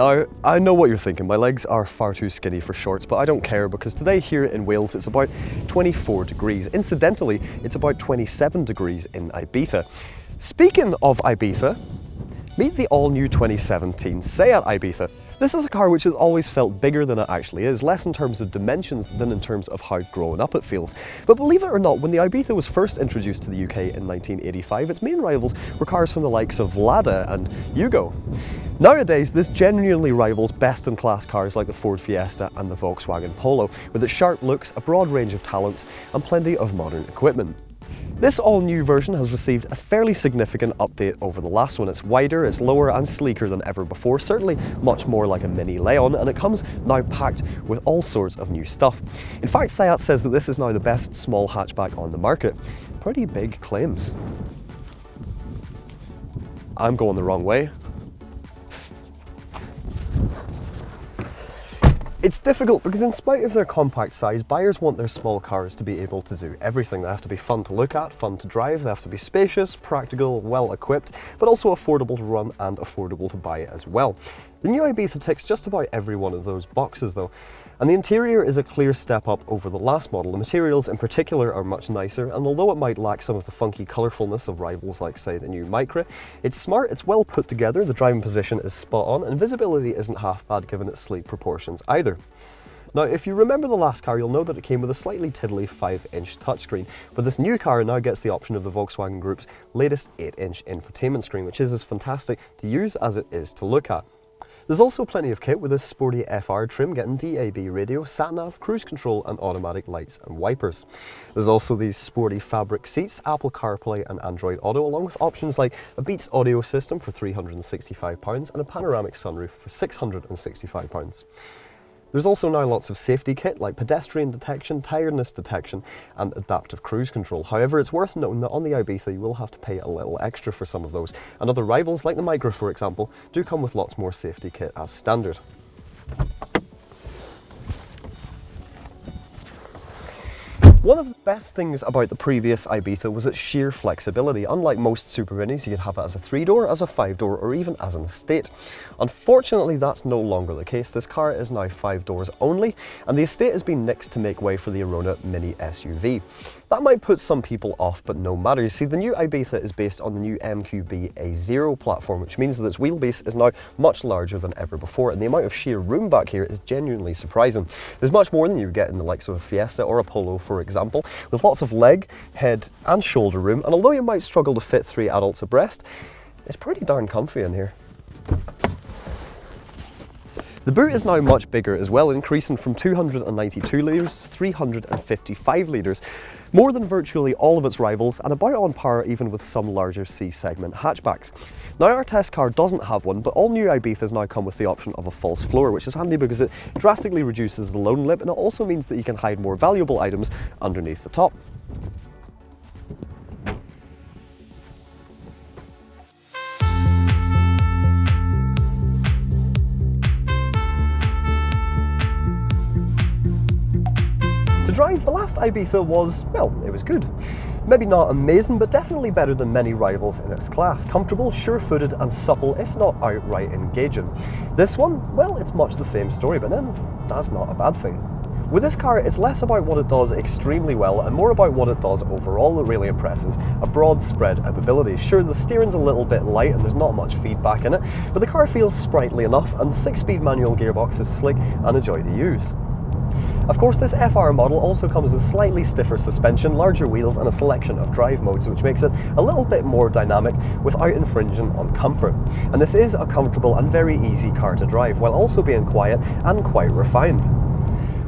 Now, I know what you're thinking, my legs are far too skinny for shorts, but I don't care because today here in Wales it's about 24 degrees. Incidentally, it's about 27 degrees in Ibiza. Speaking of Ibiza, meet the all-new 2017 SEAT Ibiza. This is a car which has always felt bigger than it actually is, less in terms of dimensions than in terms of how grown up it feels. But believe it or not, when the Ibiza was first introduced to the UK in 1985, its main rivals were cars from the likes of Lada and Yugo. Nowadays, this genuinely rivals best-in-class cars like the Ford Fiesta and the Volkswagen Polo, with its sharp looks, a broad range of talents, and plenty of modern equipment. This all-new version has received a fairly significant update over the last one. It's wider, it's lower and sleeker than ever before, certainly much more like a mini Leon, and it comes now packed with all sorts of new stuff. In fact, SEAT says that this is now the best small hatchback on the market. Pretty big claims. I'm going the wrong way. It's difficult because in spite of their compact size, buyers want their small cars to be able to do everything. They have to be fun to look at, fun to drive, they have to be spacious, practical, well equipped, but also affordable to run and affordable to buy as well. The new Ibiza ticks just about every one of those boxes though. And the interior is a clear step up over the last model. The materials in particular are much nicer, and although it might lack some of the funky colourfulness of rivals like, say, the new Micra, it's smart, it's well put together, the driving position is spot on, and visibility isn't half bad given its sleek proportions either. Now, if you remember the last car, you'll know that it came with a slightly tiddly 5-inch touchscreen, but this new car now gets the option of the Volkswagen Group's latest 8-inch infotainment screen, which is as fantastic to use as it is to look at. There's also plenty of kit with this sporty FR trim getting DAB radio, sat-nav, cruise control and automatic lights and wipers. There's also these sporty fabric seats, Apple CarPlay and Android Auto, along with options like a Beats audio system for £365 and a panoramic sunroof for £665. There's also now lots of safety kit like pedestrian detection, tiredness detection and adaptive cruise control. However, it's worth noting that on the Ibiza you will have to pay a little extra for some of those, and other rivals like the Micra for example do come with lots more safety kit as standard. One of the best things about the previous Ibiza was its sheer flexibility. Unlike most super minis, you could have it as a 3-door, as a 5-door, or even as an estate. Unfortunately, that's no longer the case. This car is now 5 doors only, and the estate has been nixed to make way for the Arona mini SUV. That might put some people off, but no matter. You see, the new Ibiza is based on the new MQB A0 platform, which means that its wheelbase is now much larger than ever before, and the amount of sheer room back here is genuinely surprising. There's much more than you get in the likes of a Fiesta or a Polo, for example, with lots of leg, head and shoulder room, and although you might struggle to fit 3 adults abreast, it's pretty darn comfy in here. The boot is now much bigger as well, increasing from 292 litres to 355 litres, more than virtually all of its rivals and about on par even with some larger C-segment hatchbacks. Now, our test car doesn't have one, but all new Ibizas now come with the option of a false floor, which is handy because it drastically reduces the load lip, and it also means that you can hide more valuable items underneath the top. To drive, the last Ibiza was, well, it was good. Maybe not amazing, but definitely better than many rivals in its class. Comfortable, sure-footed and supple, if not outright engaging. This one, well, it's much the same story, but then that's not a bad thing. With this car, it's less about what it does extremely well and more about what it does overall that really impresses. A broad spread of abilities. Sure, the steering's a little bit light and there's not much feedback in it, but the car feels sprightly enough and the 6-speed manual gearbox is slick and a joy to use. Of course, this FR model also comes with slightly stiffer suspension, larger wheels and a selection of drive modes, which makes it a little bit more dynamic without infringing on comfort. And this is a comfortable and very easy car to drive, while also being quiet and quite refined.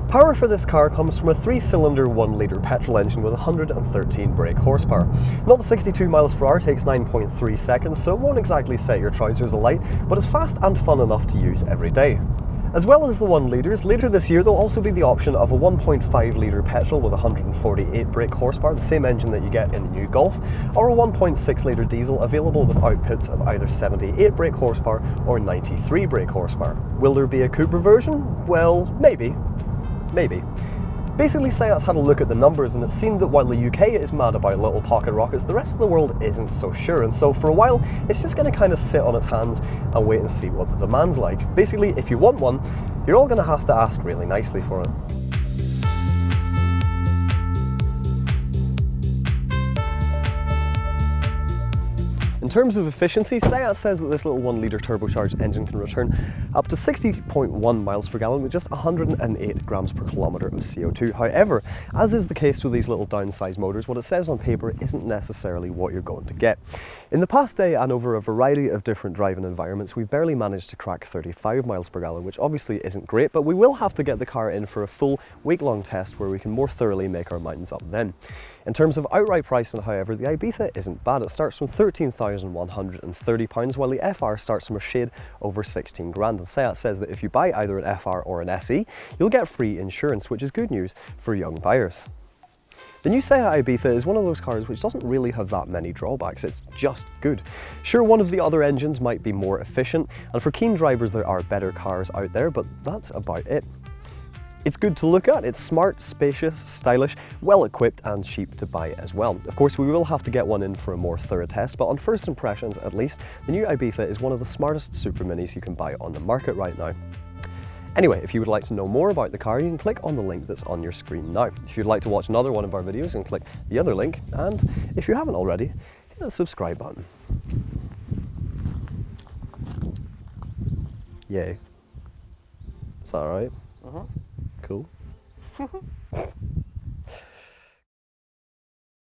Power for this car comes from a 3-cylinder 1-litre petrol engine with 113 brake horsepower. 0 to 62 miles per hour takes 9.3 seconds, so it won't exactly set your trousers alight, but it's fast and fun enough to use every day. As well as the 1 litres, later this year there'll also be the option of a 1.5 litre petrol with 148 brake horsepower, the same engine that you get in the new Golf, or a 1.6 litre diesel available with outputs of either 78 brake horsepower or 93 brake horsepower. Will there be a Cooper version? Well, maybe. Basically, SEAT's had a look at the numbers and it's seen that while the UK is mad about little pocket rockets, the rest of the world isn't so sure, and so for a while it's just going to kind of sit on its hands and wait and see what the demand's like. Basically, if you want one, you're all going to have to ask really nicely for it. In terms of efficiency, SEAT says that this little 1 litre turbocharged engine can return up to 60.1 miles per gallon with just 108 grams per kilometre of CO2. However, as is the case with these little downsized motors, what it says on paper isn't necessarily what you're going to get. In the past day and over a variety of different driving environments, we've barely managed to crack 35 miles per gallon, which obviously isn't great, but we will have to get the car in for a full week-long test where we can more thoroughly make our minds up then. In terms of outright pricing, however, the Ibiza isn't bad. It starts from £13,130, while the FR starts from a shade over 16 grand. And SEAT says that if you buy either an FR or an SE, you'll get free insurance, which is good news for young buyers. The new SEAT Ibiza is one of those cars which doesn't really have that many drawbacks, it's just good. Sure, one of the other engines might be more efficient, and for keen drivers there are better cars out there, but that's about it. It's good to look at, it's smart, spacious, stylish, well equipped and cheap to buy as well. Of course, we will have to get one in for a more thorough test, but on first impressions at least, the new Ibiza is one of the smartest super minis you can buy on the market right now. Anyway, if you would like to know more about the car, you can click on the link that's on your screen now. If you'd like to watch another one of our videos, you can click the other link, and if you haven't already, hit the subscribe button. Yay. Is that alright? Uh-huh. Cool.